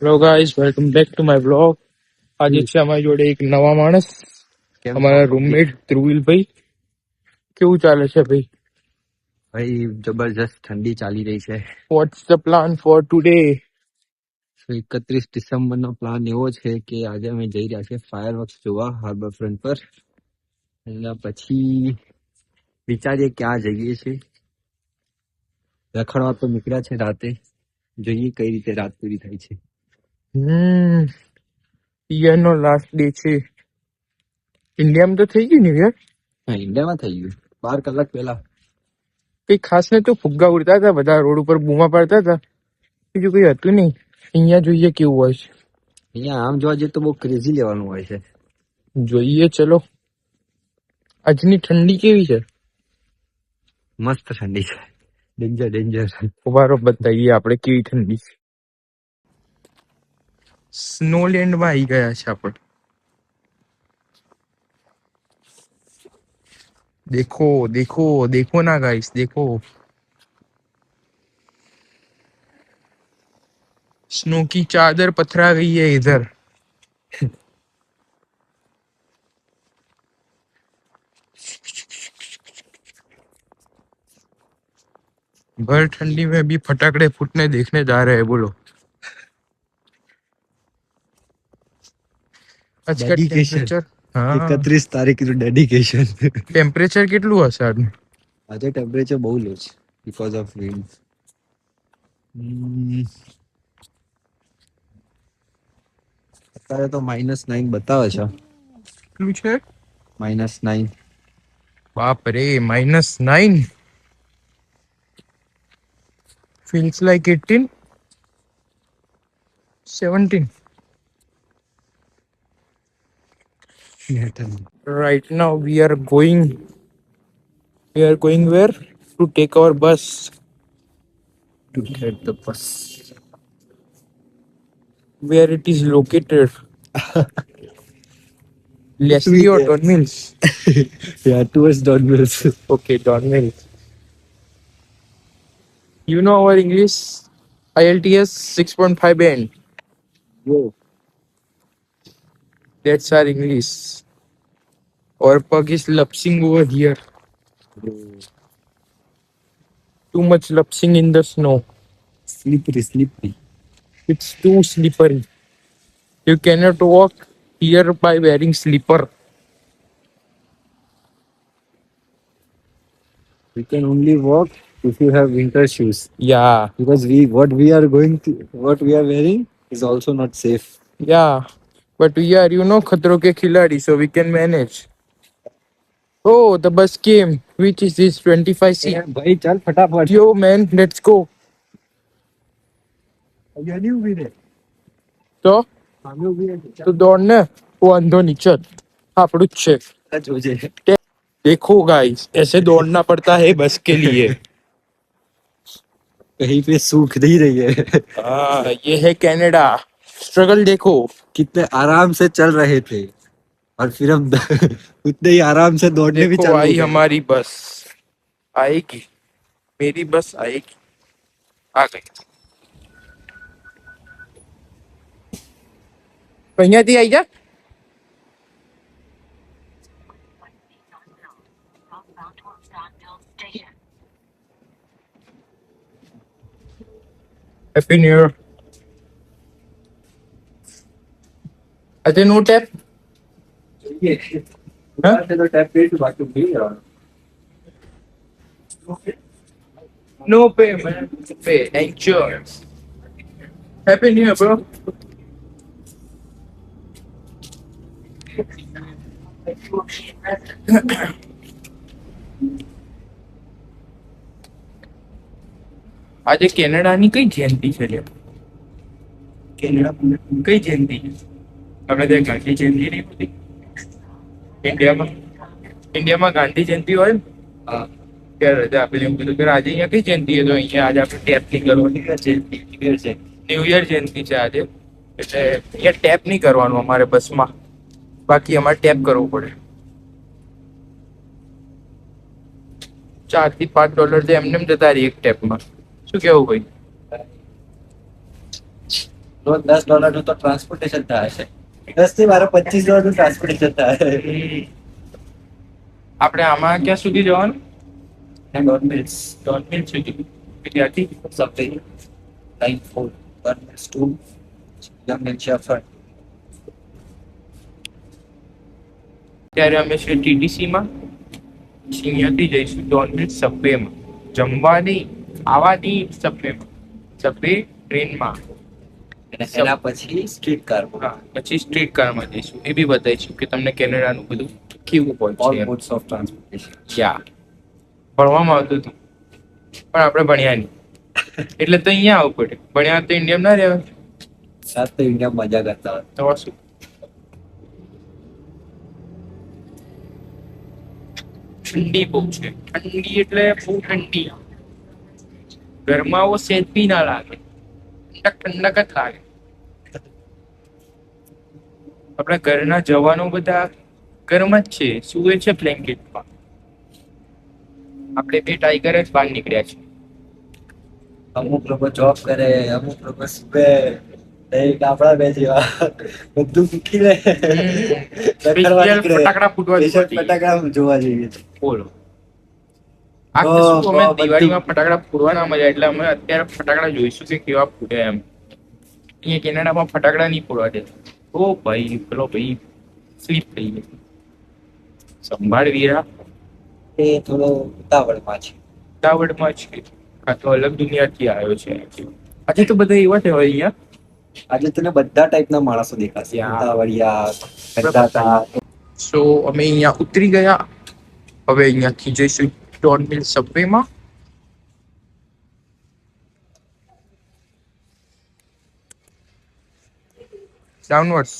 Hello guys, welcome back to my blog. આજે છે અમારી જોડે એક નવા માણસ, અમારા રૂમમેટ ધ્રુવીલભાઈ. કેવું ચાલે છે ભાઈ? ભાઈ જબરજસ્ત ઠંડી ચાલી રહી છે. What's the plan for today? 31 ડિસેમ્બરનો પ્લાન એવો છે કે આજે અમે જઈ રહ્યા છીએ ફાયરવર્ક્સ જોવા હાર્બર ફ્રન્ટ પર. એના પછી વિચારીએ ક્યાં જઈએ છીએ. રખડવા તો નીકળ્યા છે રાતે, જોઈએ કઈ રીતે રાત પૂરી થાય છે. યર નો લાસ્ટ ડે છે. ઇન્ડિયામાં તો થઈ ગયું ન્યુ યર. હા, ઇન્ડિયામાં થઈ ગયું 12 કલાક પહેલા. કઈ ખાસ ને તો ફુગ્ગા ઉડતા હતા, બધા રોડ ઉપર બૂમા પાડતા હતા, બીજું કઈ હતું નહીં. અહીંયા જોઈએ કેવું હોય છે. અહીંયા આમ જોવા જઈએ તો બહુ ક્રેઝી લેવાનું હોય છે. જોઈએ ચલો. આજની ઠંડી કેવી છે? મસ્ત ઠંડી છે, ડેન્જર ડેન્જર. ઉભારો બતાવીએ આપણે કેવી ઠંડી છે. સ્નોલેન્ડમાં આવી ગયા છે આપણે. देखो देखो देखो ना गाइस, देखो स्नो की चादर पथरा गई है इधर. भर ठंडी में भी फटाकड़े फूटने देखने जा रहे हैं. बोलो आज का टेम्परेचर? हाँ, 31 તારીખનું ડેડિકેશન. ટેમ્પરેચર કેટલું હશે આજનું? આજે ટેમ્પરેચર બહુ લો છે બીકોઝ ઓફ વિન્ડ. અત્યારે તો -9 બતાવે છે. કેટલું છે? -9. બાપ રે, -9. feels like 18, 17. Right now we are going where to take our bus. To get the bus. Where it is located? Leslie or Don Mills? Yeah, towards Don Mills. Okay, Don Mills. You know our English IELTS 6.5 band. Yo. That's our English. Our pug is lapsing over here. Too much lapsing in the snow. Slippery. It's too slippery. You cannot walk here by wearing slipper. We can only walk if you have winter shoes. Yeah, Because what we are wearing is also not safe. yeah. But we are, Khatro ke khiladi, so we can manage. Oh, the bus came. Which is this 25C? भाई चल फटाफट. Yo, man, let's go. यानी उभी रे. તો हमें उभी रे. તું દોડ ને, વાંધો નહીં, ચલ આપણું જ છે. जोजे. देखो गाइस, ऐसे दौड़ना पड़ता है बस के लिए. कहीं पे सूख नहीं रही है. ये है कनाडा. स्ट्रगल देखो. कितने आराम से चल रहे थे और फिर हम उतने ही आराम से दौड़ने भी देखो चालू हो आई गए. हमारी बस. आएगी, मेरी बस आएगी. आ गई. અહીંયાથી આવી જા. Happy new year. આજે નો ટેપ. तो टैप पे तो बाकी भी है. No payment. Pay. Enjoy. Happy New Year, bro. આજે કેનેડાની કઈ જયંતિ છે લ્યો? કઈ જયંતિ? આપણે ત્યાં ગાંધી જયંતિ નહીં હોતી ઇન્ડિયામાં ગાંધી જયંતિ હોય ને, ત્યારે રજા આપેલી. એમ કીધું કે આજે અહીંયા કઈ જયંતિ છે, તો અહીંયા આજે આપણે ટેપ નહીં કરવાની. ન્યુ યર જયંતિ છે આજે, એટલે અહીંયા ટેપ નહીં કરવાનું અમારે બસમાં, બાકી અમારે ટેપ કરવું પડે. $4 થી $5 તો એમને જતા રહી એક ટેપમાં. શું કેવું ભાઈ? રોજ $10 નું તો ટ્રાન્સપોર્ટેશન થાય છે. 10 થી મારે $25 નું ટ્રાન્સપોર્ટેશન થાય. આપણે આમાં ક્યાં સુધી જવાનું? ડોનમિલ્સ ડોનમિલ સુધી. ત્યાંથી સબવે લાઈન 4 ડોનમિલ્સ 2 ડોનમિલ્સ શેફર્ડ. ત્યારે અમે છે ટીડીસીમાં, પછી અહીંયાથી જઈશું ડોનમિલ સબવેમાં. જમવાની ખાવાની સબવેમાં, સબવે ટ્રેનમાં. અને એના પછી સ્ટ્રીટ કાર હા, પછી સ્ટ્રીટ કારમાં જઈશું. એ બી બતાવીશું કે તમને કેનેડાનું બધું કેવું હોય ઓલ છે. Modes of transportation. યા ભણવામાં આવતું હતું પણ આપણે ભણ્યા નહીં એટલે તો અહીંયા આવવું પડે. ભણ્યા તો ઇન્ડિયામાં ના રહેવાય. સાત તો ઇન્ડિયા મજા કરતા હોય. તો શું ઠંડી બહુ છે. ઠંડી એટલે બહુ ઠંડી. ઘરમાં આવો સેજ બી ના લાગે, ઠંડક ઠંડક જ લાગે. આપણા ઘરના જવાનો બધા ગરમ જ છે, સુવે છે બ્લેન્કેટમાં. આપણે બે ટાઈગર જ બહાર નીકળ્યા છે. અમુક લોકો જોબ કરે, અમુક લોકો સુવે, એક આપણા બે જેવા બધું મૂકી લે રખડવા નીકળે. ફટાકડા ફૂટવા T-shirt ફટાકડા જોવા જઈએ. બોલો આ તો શું અમે દિવાળીમાં ફટાકડા ફોડવા ના મજા, એટલે અમે અત્યારે ફટાકડા જોઈશું કે કેવા ફૂટે એમ. અહીંયા કેનેડામાં ફટાકડા નહીં ફોડવા દે. ઓ ભાઈ પેલો ભાઈ સ્લીપ થઈ ગઈ. સંભાળ વીરા, એ થોડો ઉતાવળમાં છે. ઉતાવળમાં છે કાં તો અલગ દુનિયાથી આવ્યો છે. આજે તો બધા એવા છે અહીંયા. આજે તને બધા ટાઈપના માણસો દેખાશે. યા. ઉતાવળિયા, કંટાળા. સો અમે અહીંયા ઉતરી ગયા. હવે અહીંયાથી જઈશું ડોનમિલ સબવેમાં. ડાઉનવર્ડ્સ.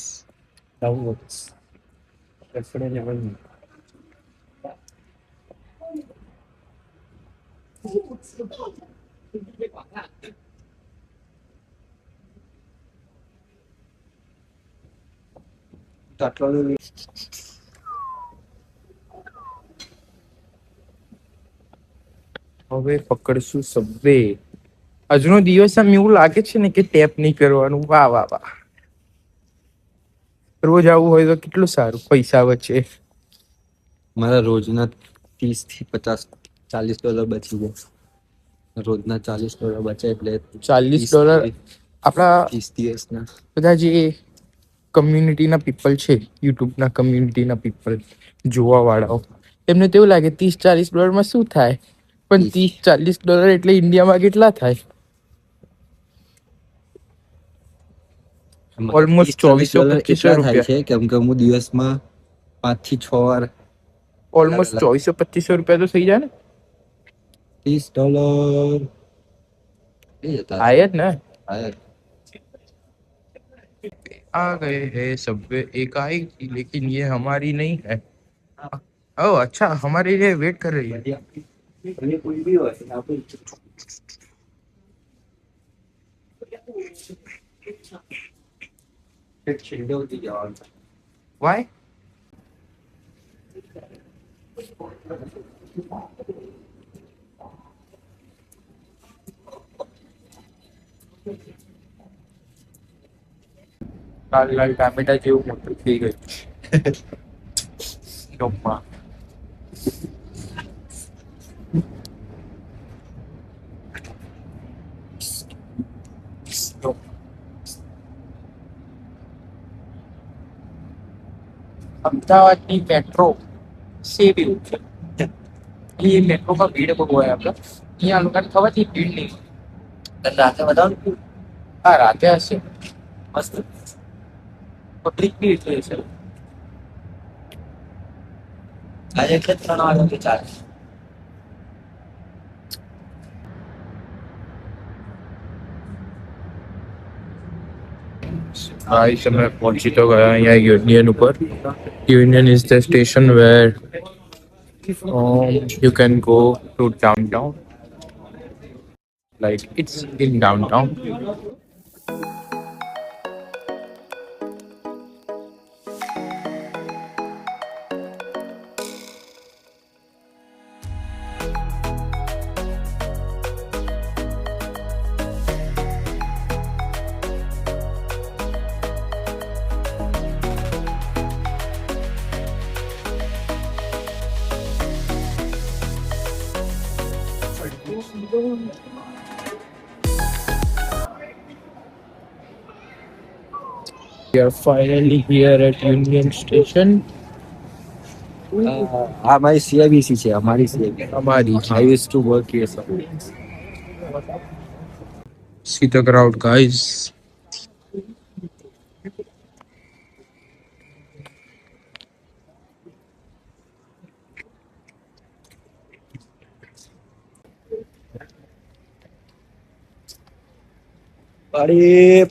તો આટલો હવે પકડશું સબવે. આજનો દિવસ આમ એવું લાગે છે ને કે ટેપ નહીં કરવાનું. વાહ વાહ વાહ. રોજ આવું હોય તો કેટલું સારું, પૈસા વચ્ચે. મારા રોજના 30 થી 50 $40 બચી જાય. રોજના $40 બચે એટલે $40 આપણા 30 દિવસના. બધા જે કમ્યુનિટીના પીપલ છે, યુટ્યુબના કમ્યુનિટીના પીપલ, જોવા વાળાઓ, એમને તો એવું લાગે $30-40 શું થાય, પણ $30-40 એટલે ઇન્ડિયામાં કેટલા થાય? ઓલમોસ્ટ $24-25 એટલા થાય રૂપિયા. છે કેમ કે હું દિવસમાં 5 થી 6 વાર ઓલમોસ્ટ $2400-2500 તો થઈ જાય ને. $30 એ જતા આય જ ને. હશે. आ गए हैं सबवे. एक आएगी लेकिन ये हमारी नहीं है. ओह अच्छा, हमारे लिए वेट कर रही है. ભલે કોઈ બી હોય આપણે છેડવતી જવાનું. Why? લાલ લાલ ટામેટા જેવું મોટું થઈ ગયું. ટોપમાં. અમદાવાદની મેટ્રો સેવ એવું છે. એ મેટ્રોમાં ભીડ બહુ હોય. આપણે અહીંયા લોકોને થવાથી ભીડ નહીં હોય. રાતે બતાવો. હા રાતે હશે મસ્ત પબ્લિક બી એટલી હશે. આજે એટલે 3 વાગે ચાલે. ગાઈસ અમે પહોંચી તો ગયા અહીંયા યુનિયન ઉપર. Union is the station where you can go to downtown, like it's in downtown. We are finally here at Union Station. આ મારી CIBC છે, અમારી CIBC. અમારી I used to work here sometimes. See the crowd, guys.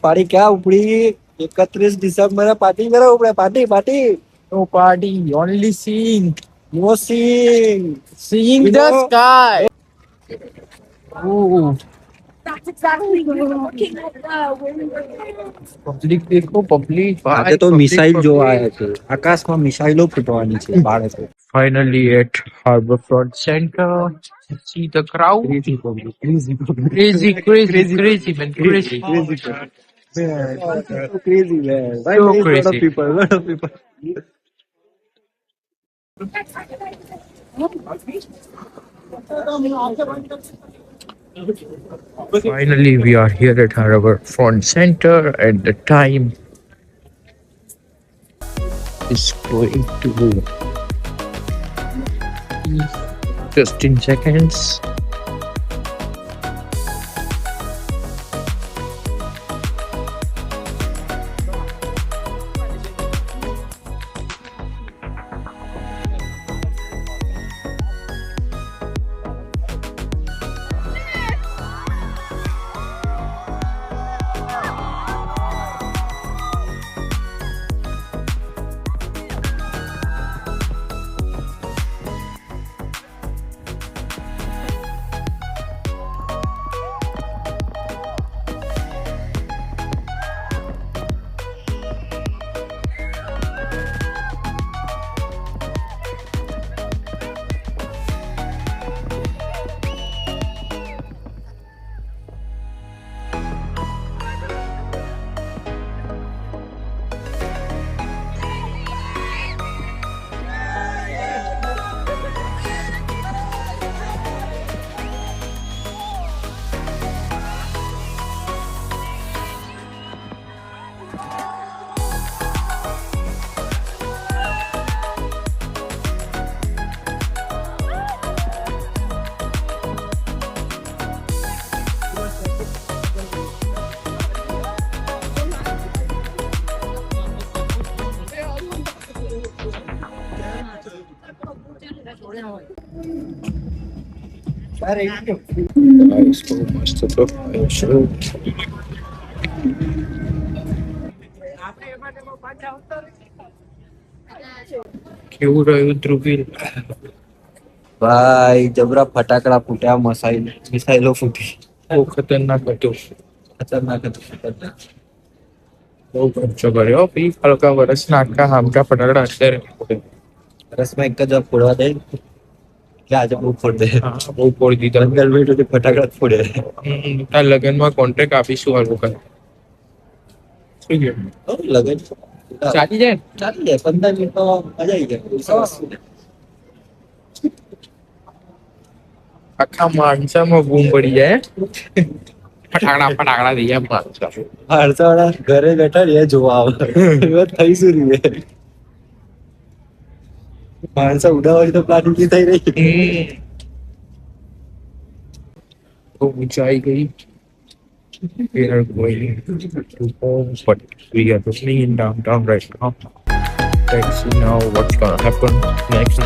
પાડી ક્યાં ઉપડી? 31 ડિસેમ્બરે party કરો આપણે, party. No party, only sing. No sing. Seeing You the know- sky. Oh, That's exactly what we're looking at. public देखो, public. આજે તો missile જોવા આવ્યા છે. આકાશમાં મિસાઇલો ફૂટવાની છે બાળકો. Finally at Harbourfront Center. See the crowd. Crazy, man. Crazy. Crazy man. So crazy. Lot of people. Finally, we are here at Harbourfront Center, and the time is going to be 15 seconds. Guys, so must have a show. કેવું રહ્યું ધ્રુવીલ? ભાઈ જબરા ફટાકડા ફૂટ્યા, મિસાઇલો ફૂટી. બહુ ખતરનાક હતું. ખતરનાક હતું, ખતરનાક. બહુ ખર્ચો કર્યો ભાઈ. હલકા વર્ષના આખા હામકા ફટાકડા અત્યારે ફૂટે. રસમાં એક જ વાર ફોડવા દે કે આજે બહુ ફોડ દે. હા, બહુ ફોડી દીધા. 15 મિનિટ સુધી ફટાકડા જ ફોડે. તાર લગનમાં કોન્ટ્રાક્ટ આપીશું આ લોકો. શું કે હો, લગન ચાલી જાય? ચાલી જાય. 15 મિનિટમાં મજા આવી જાય. આખા માણસામાં બૂમ પડી જાય. ફટાકડા થઈ જાય માણસા. માણસાવાળા ઘરે બેઠા ને એ જોવા આવે. એવા થઈ શું રહી માણસા ઉડાવવાની તો પ્લાનિંગ થઈ રહી. બહુ ઊંચાઈ ગઈ. We are going to home, but we are roaming in downtown right now. Let's see now what's gonna happen next.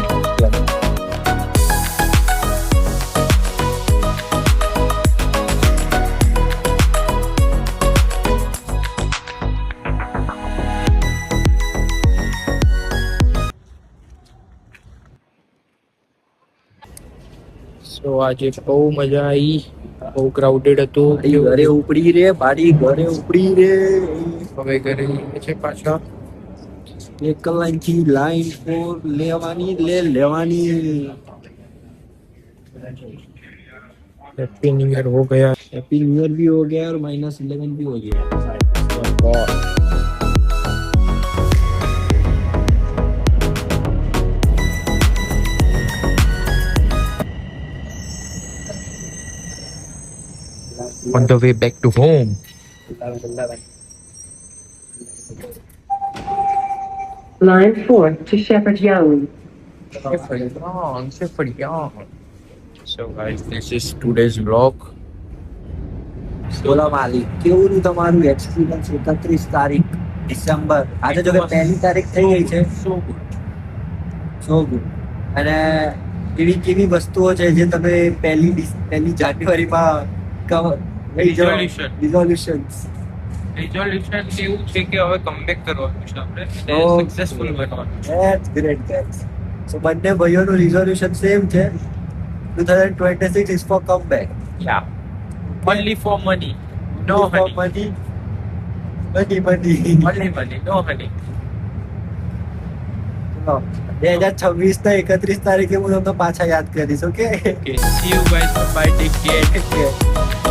So આજે બહુ મજા આવી. બહુ ક્રાઉડેડ હતું. ઘરે ઉપડી રે બાડી, ઘરે ઉપડી રે. હવે ઘરે જઈએ છે પાછા. એક કલાકથી લાઈન ફોર લેવાની. हैप्पी न्यू ईयर हो गया. हैप्पी न्यू ईयर भी हो गया और -11 भी हो गया. on the way back to home. Line 4 to Shepherd Young. Shepherd Young. So guys, this is today's vlog. બોલો માલિક, કેવું તમારું એક્સપિરિયન્સ 31 તારીખ ડિસેમ્બર? આજે જો કે પહેલી તારીખ થઈ ગઈ છે. So good. સો ગુડ. અને કેવી વસ્તુઓ છે જે તમે પહેલી જાન્યુઆરીમાં Resolution. રિઝોલ્યુશન્સ? Resolution એવું છે કે હવે કમબેક કરવાનું છે આપણે Oh. સક્સેસફુલ બનવાનું. That's great guys. સો બંને ભાઈઓનું રિઝોલ્યુશન સેમ છે. 2026 is for comeback. Yeah. Only for money. No honey. money. Only money. No honey. 2026 ના 31 તારીખે હું તમને પાછા યાદ કરીશ. Okay Okay. See you guys. Bye. Take care. Okay.